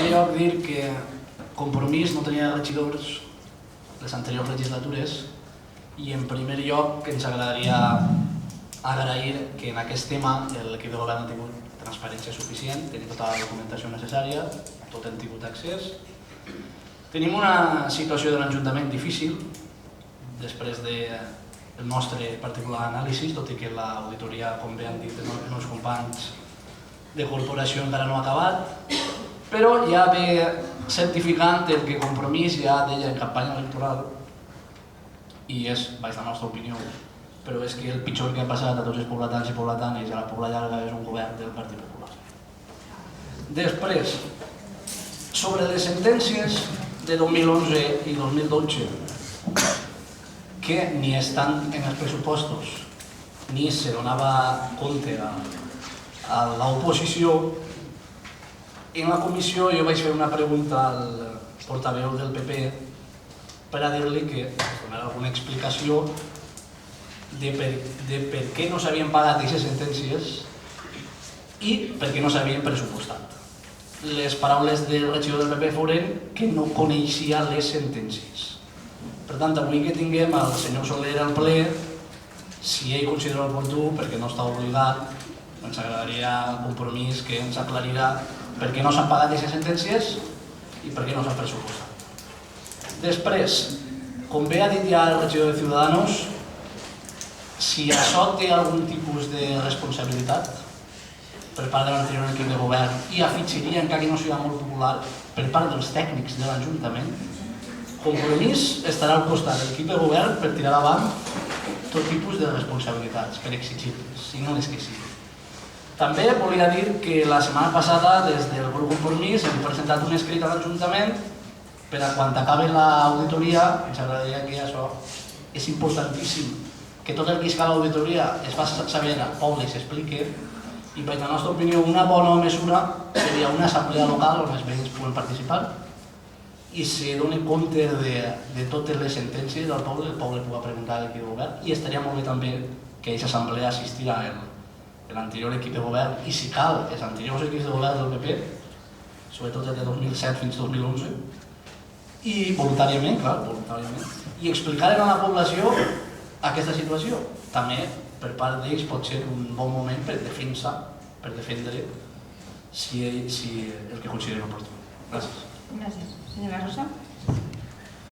primer lloc dir que Compromís no tenia regidors les anteriors legislatures i en primer lloc ens agradaria agrair que en aquest tema l'equip de govern ha tingut transparència suficient, tenim tota la documentació necessària, tot hem tingut accés. Tenim una situació de l'Ajuntament difícil després del nostre particular anàlisi, tot i que l'auditoria, com bé han dit els meus companys de corporació, encara no ha acabat, però ja ve certificant el que Compromís ja deia en campanya electoral, i és, baix la nostra opinió, però és que el pitjor que ha passat a tots els pobletans i pobletanes i a la Pobla Llarga és un govern del Partit Popular. Després, sobre les sentències de 2011 i 2012, que ni estan en els pressupostos ni se donava compte a l'oposició, en la comissió jo vaig fer una pregunta al portaveu del PP per a dir-li que es donara alguna explicació de per què no s'havien pagat aquestes sentències i per què no s'havien pressupostat. Les paraules del regidor del PP foren que no coneixia les sentències. Per tant, avui que tinguem el senyor Soler al ple, si ell considera oportú, perquè no està obligat, ens agradaria Compromís que ens aclarirà per què no s'han pagat aquestes sentències i per què no s'han pressupostat. Després, com bé ha dit ja el regidor de Ciudadanos, si això té algun tipus de responsabilitat per part de l'anterior equip de govern i afegiria, encara que no sigui molt popular, per part dels tècnics de l'Ajuntament, Compromís estarà al costat de l'equip de govern per tirar davant tot tipus de responsabilitats, per exigir-les, si no les que sigui. També volia dir que la setmana passada, des del grup Compromís, hem presentat un escrit a l'Ajuntament per a quan acabi l'auditoria, ens agradaria que això és importantíssim, que tot el que es fa a l'auditoria es fa saber al poble i s'expliqui, i per la nostra opinió una bona mesura seria una assemblea local on els veïns puguen participar i se doni compte de totes les sentències del poble, el poble pugui preguntar a l'equip de govern, i estaria molt bé també que a aquesta assemblea assistirà l'anterior equip de govern i, si cal, els anteriors equips de govern del PP, sobretot des de 2007 fins a 2011, i voluntàriament, clar, voluntàriament, i explicar a la població aquesta situació. També, per part d'ells, pot ser un bon moment per defendre si el que consideren oportú. Gràcies. Gràcies. Senyora Rosa?